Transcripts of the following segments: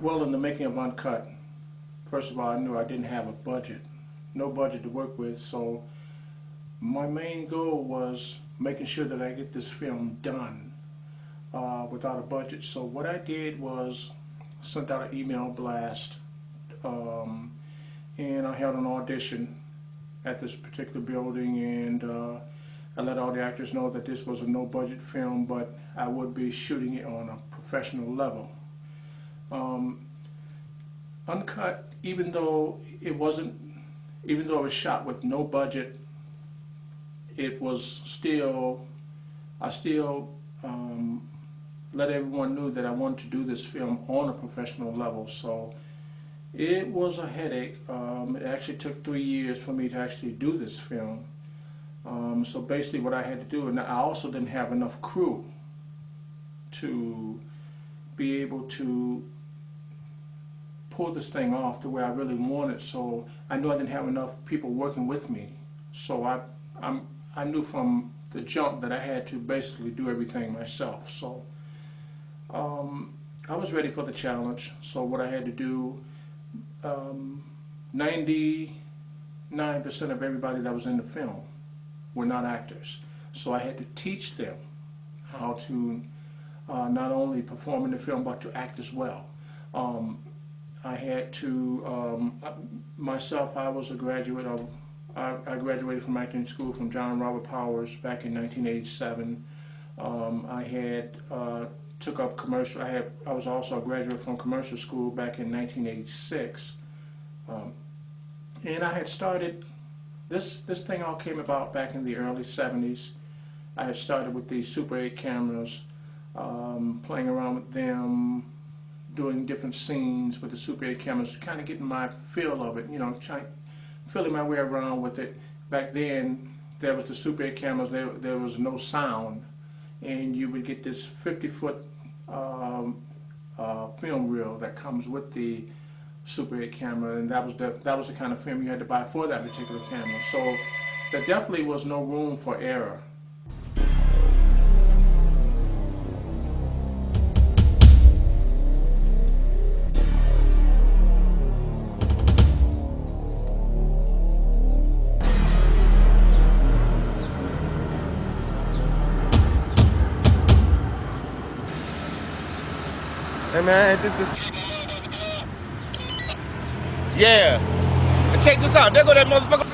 Well, in the making of Uncut, first of all, I knew I didn't have a budget, no budget to work with, so my main goal was making sure that I get this film done without a budget. So what I did was sent out an email blast, um, and I held an audition at this particular building, and I let all the actors know that this was a no-budget film, but I would be shooting it on a professional level. Um, Uncut, even though it was shot with no budget, it was still, I still let everyone know that I wanted to do this film on a professional level. So it was a headache. It actually took 3 years for me to actually do this film. So basically what I had to do, and I also didn't have enough crew to be able to pull this thing off the way I really wanted. So I knew I didn't have enough people working with me. So I knew from the jump that I had to basically do everything myself. So I was ready for the challenge. So what I had to do, 99% of everybody that was in the film were not actors. So I had to teach them how to not only perform in the film but to act as well. I had to, myself, I was a graduate of, I graduated from acting school from John Robert Powers back in 1987. I had took up commercial, I was also a graduate from commercial school back in 1986. And I had started, this thing all came about back in the early 70s. I had started with these Super 8 cameras, playing around with them, doing different scenes with the Super 8 cameras, kind of getting my feel of it, you know, feeling my way around with it. Back then, there was the Super 8 cameras, there was no sound, and you would get this 50-foot film reel that comes with the Super 8 camera, and that was the kind of film you had to buy for that particular camera. So there definitely was no room for error. Hey man, this. Yeah. And check this out. There go that motherfucker.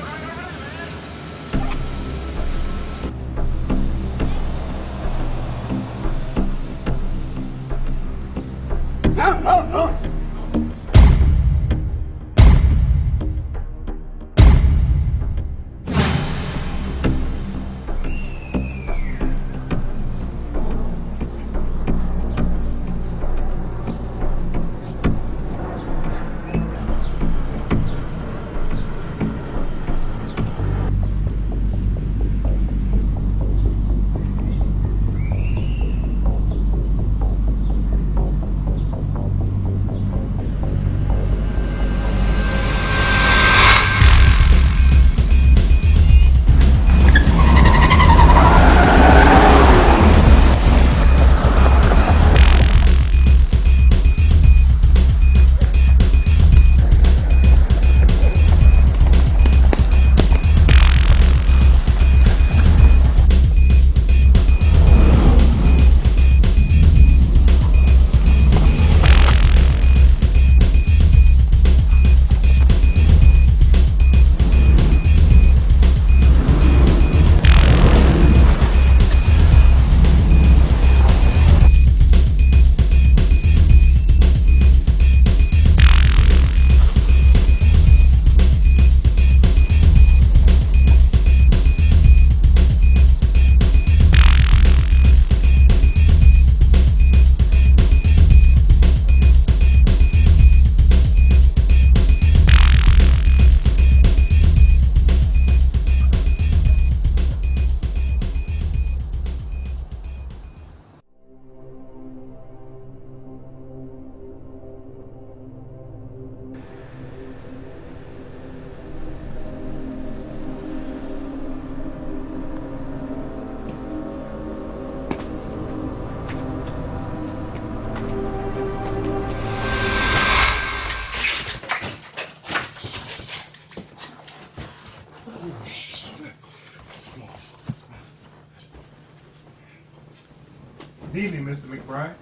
Good evening, Mr. McBride.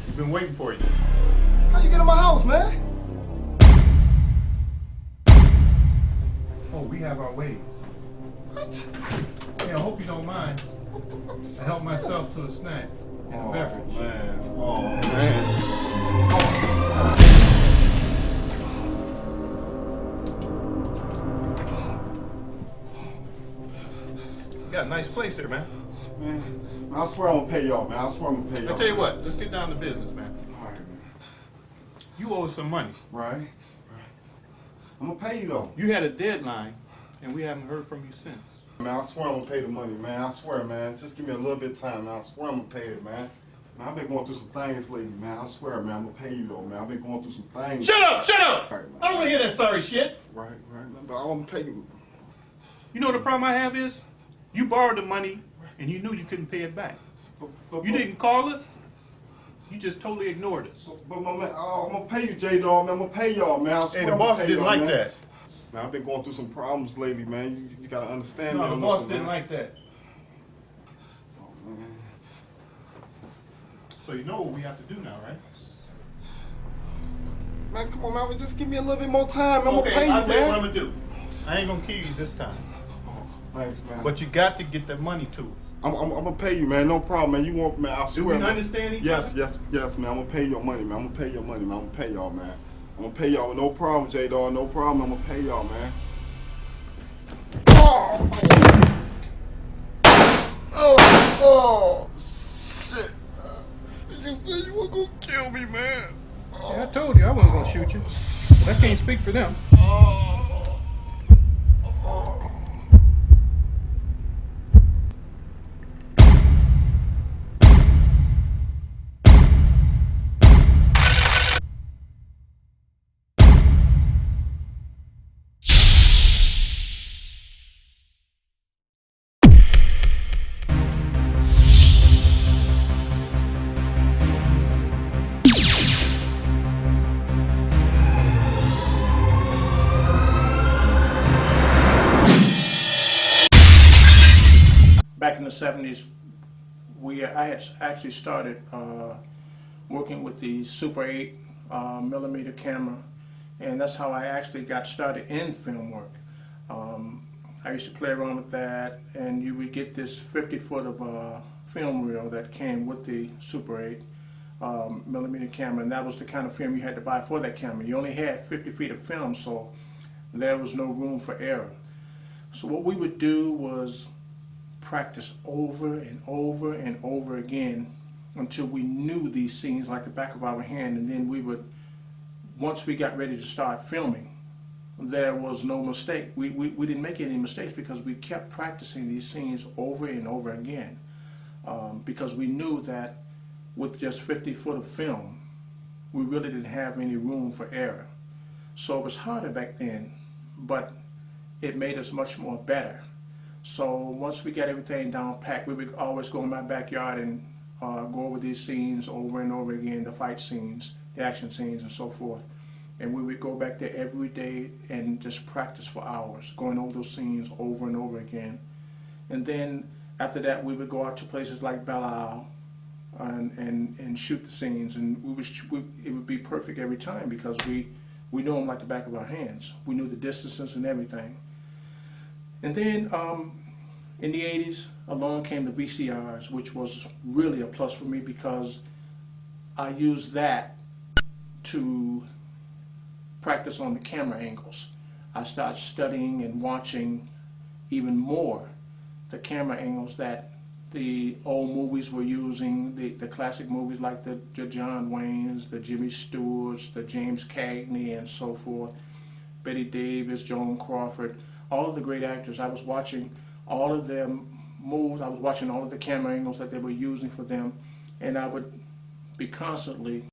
We've been waiting for you. How you get in my house, man? Oh, we have our ways. What? Hey, I hope you don't mind. I help myself to a snack and a beverage. Man. Oh, man. You got a nice place here, man. Man, I swear I'm gonna pay y'all, man. I swear I'm gonna pay y'all. I tell you what, let's get down to business, man. All right, man. You owe us some money. Right. I'm gonna pay you, though. You had a deadline, and we haven't heard from you since. Man, I swear I'm gonna pay the money, man. I swear, man. Just give me a little bit of time, man. I swear I'm gonna pay it, man. Man, I've been going through some things lately, man. I swear, man. I'm gonna pay you, though, man. I've been going through some things. Shut up! Shut up! All right, man. I don't want to hear that sorry shit. Right, man. But I'm gonna pay you. You know what the problem I have is? You borrowed the money, and you knew you couldn't pay it back. You didn't call us. You just totally ignored us. But my man, I'm gonna pay you, J-Dog, man. I'm gonna pay y'all, man. I swear Hey, the I'm gonna boss pay didn't y'all, like man. that. Man, I've been going through some problems lately, man. You gotta understand me No, the on boss this one, didn't man. like that. Oh, man. So you know what we have to do now, right? Man, come on, man. Just give me a little bit more time. I'm Okay, gonna pay you, I'll tell you what I'm man. gonna do. I ain't gonna kill you this time. Thanks, man. But you got to get that money to us. I'm gonna pay you, man. No problem, man. You want, man? I Do swear. we man. understand each Yes, other? yes, man. I'm gonna pay your money, man. I'm gonna pay your money, man. I'm gonna pay y'all, man. I'm gonna pay y'all. No problem, J-Dog. No problem. I'm gonna pay y'all, man. Oh, shit. You just said you were gonna kill me, man. Yeah, I told you I wasn't gonna shoot you. But I can't speak for them. Back in the 70s, I had actually started working with the Super 8 millimeter camera, and that's how I actually got started in film work. I used to play around with that, and you would get this 50-foot of film reel that came with the Super 8 millimeter camera, and that was the kind of film you had to buy for that camera. You only had 50 feet of film, so there was no room for error. So what we would do was practice over and over and over again until we knew these scenes like the back of our hand, and then we would, once we got ready to start filming, there was no mistake. We didn't make any mistakes because we kept practicing these scenes over and over again, because we knew that with just 50 foot of film we really didn't have any room for error. So it was harder back then, but it made us much more better. So once we got everything down packed, we would always go in my backyard and go over these scenes over and over again, the fight scenes, the action scenes, and so forth. And we would go back there every day and just practice for hours, going over those scenes over and over again. And then after that, we would go out to places like Belle Isle and shoot the scenes, and it would be perfect every time because we knew them like the back of our hands. We knew the distances and everything. And then in the 80s, along came the VCRs, which was really a plus for me because I used that to practice on the camera angles. I started studying and watching even more the camera angles that the old movies were using, the classic movies like the John Waynes, the Jimmy Stewarts, the James Cagney, and so forth, Betty Davis, Joan Crawford, all of the great actors. I was watching all of their moves. I was watching all of the camera angles that they were using for them, and I would be constantly